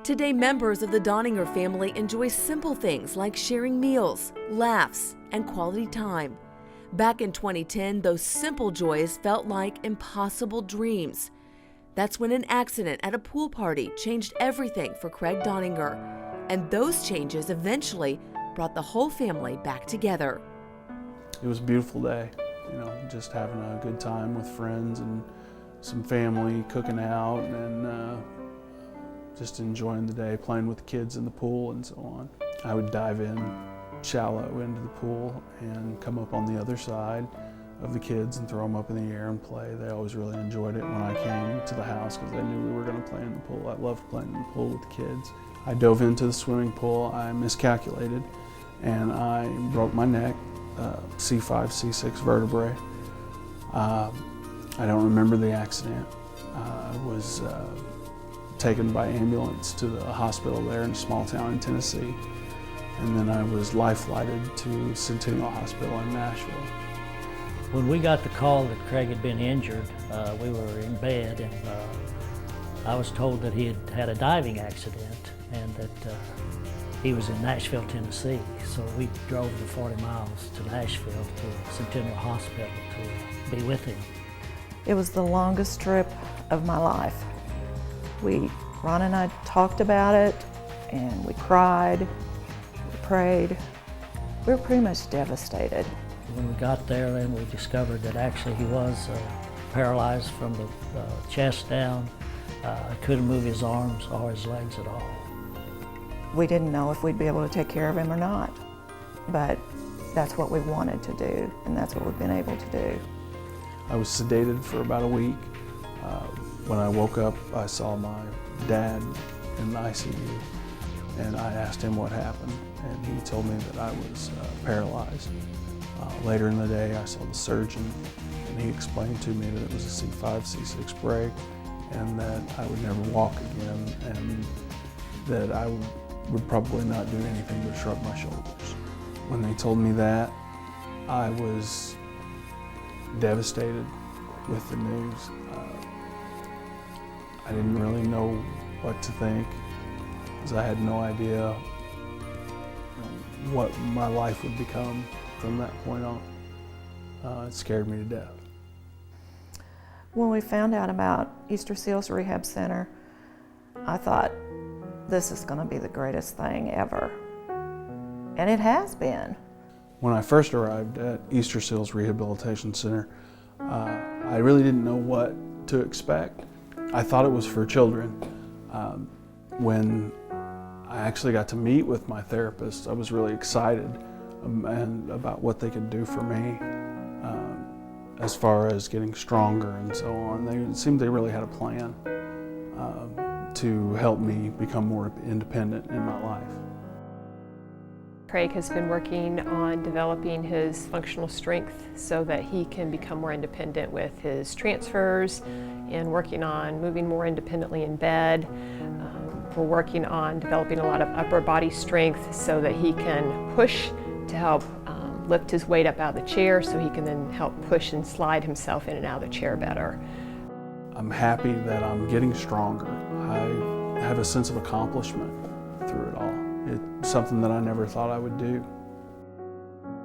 Today, members of the Doninger family enjoy simple things like sharing meals, laughs, and quality time. Back in 2010, those simple joys felt like impossible dreams. That's when an accident at a pool party changed everything for Craig Doninger. And those changes eventually brought the whole family back together. It was a beautiful day, just having a good time with friends and some family, cooking out, and just enjoying the day, playing with the kids in the pool and so on. I would dive in shallow into the pool and come up on the other side of the kids and throw them up in the air and play. They always really enjoyed it when I came to the house because they knew we were going to play in the pool. I loved playing in the pool with the kids. I dove into the swimming pool. I miscalculated and I broke my neck, C5, C6 vertebrae. I don't remember the accident. I was taken by ambulance to the hospital there in a small town in Tennessee. And then I was life-flighted to Centennial Hospital in Nashville. When we got the call that Craig had been injured, we were in bed and I was told that he had had a diving accident and that he was in Nashville, Tennessee. So we drove the 40 miles to Nashville to Centennial Hospital to be with him. It was the longest trip of my life. Ron and I talked about it and we cried, we prayed. We were pretty much devastated. When we got there, then we discovered that actually he was paralyzed from the chest down. Couldn't move his arms or his legs at all. We didn't know if we'd be able to take care of him or not, but that's what we wanted to do, and that's what we've been able to do. I was sedated for about a week. When I woke up, I saw my dad in the ICU, and I asked him what happened, and he told me that I was paralyzed. Later in the day, I saw the surgeon, and he explained to me that it was a C5, C6 break, and that I would never walk again, and that I would probably not do anything but shrug my shoulders. When they told me that, I was devastated with the news. I didn't really know what to think because I had no idea what my life would become from that point on. It scared me to death. When we found out about Easterseals Rehab Center, I thought, this is going to be the greatest thing ever. And it has been. When I first arrived at Easterseals Rehabilitation Center, I really didn't know what to expect. I thought it was for children. When I actually got to meet with my therapist, I was really excited and about what they could do for me as far as getting stronger and so on. It seemed they really had a plan to help me become more independent in my life. Craig has been working on developing his functional strength so that he can become more independent with his transfers and working on moving more independently in bed. We're working on developing a lot of upper body strength so that he can push to help lift his weight up out of the chair so he can then help push and slide himself in and out of the chair better. I'm happy that I'm getting stronger. I have a sense of accomplishment through it all. It's something that I never thought I would do.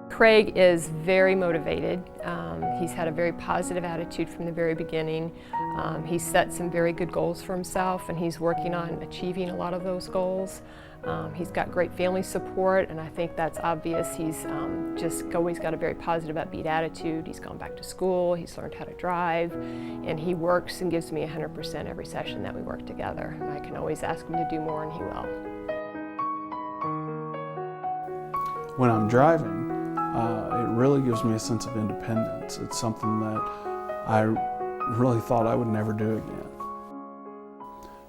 Craig is very motivated. He's had a very positive attitude from the very beginning. He's set some very good goals for himself and he's working on achieving a lot of those goals. He's got great family support and I think that's obvious. He's just always got a very positive, upbeat attitude. He's gone back to school, he's learned how to drive, and he works and gives me 100% every session that we work together. And I can always ask him to do more and he will. When I'm driving, it really gives me a sense of independence. It's something that I really thought I would never do again.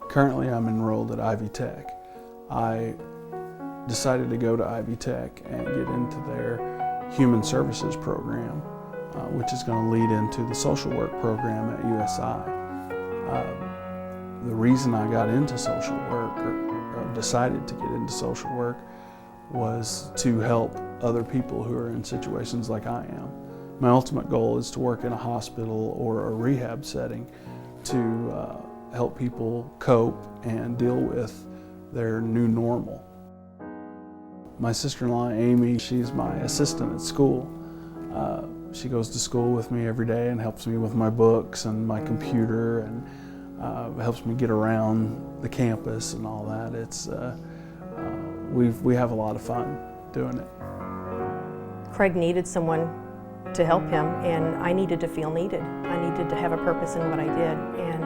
Currently, I'm enrolled at Ivy Tech. I decided to go to Ivy Tech and get into their Human Services program, which is going to lead into the social work program at USI. The reason I got into social work, or decided to get into social work, was to help other people who are in situations like I am. My ultimate goal is to work in a hospital or a rehab setting to help people cope and deal with their new normal. My sister-in-law, Amy, she's my assistant at school. She goes to school with me every day and helps me with my books and my computer, and helps me get around the campus and all that. We have a lot of fun doing it. Craig needed someone to help him, and I needed to feel needed. I needed to have a purpose in what I did, and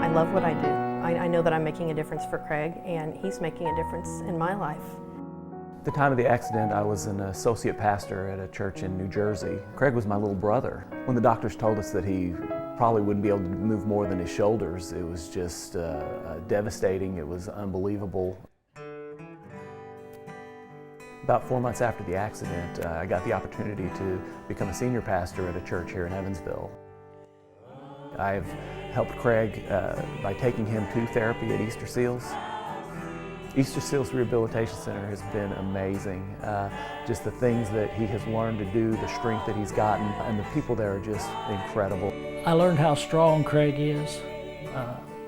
I love what I do. I know that I'm making a difference for Craig, and he's making a difference in my life. At the time of the accident, I was an associate pastor at a church in New Jersey. Craig was my little brother. When the doctors told us that he probably wouldn't be able to move more than his shoulders, it was just devastating. It was unbelievable. About 4 months after the accident, I got the opportunity to become a senior pastor at a church here in Evansville. I've helped Craig by taking him to therapy at Easterseals. Easterseals Rehabilitation Center has been amazing. Just the things that he has learned to do, the strength that he's gotten, and the people there are just incredible. I learned how strong Craig is.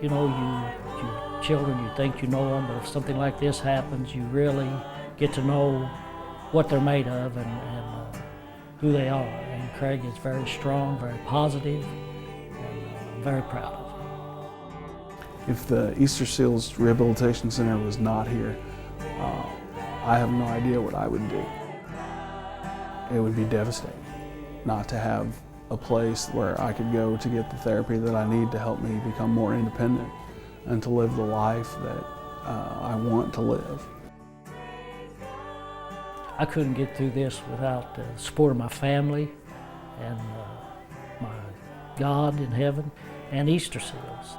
You know, you children, you think you know them, but if something like this happens, you really get to know what they're made of and who they are. And Craig is very strong, very positive, and I'm very proud of him. If the Easterseals Rehabilitation Center was not here, I have no idea what I would do. It would be devastating not to have a place where I could go to get the therapy that I need to help me become more independent and to live the life that I want to live. I couldn't get through this without the support of my family and my God in heaven and Easterseals.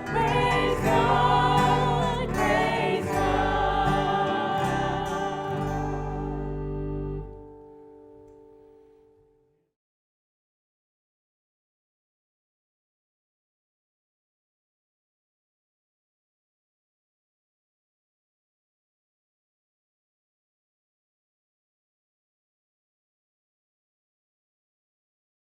Praise God.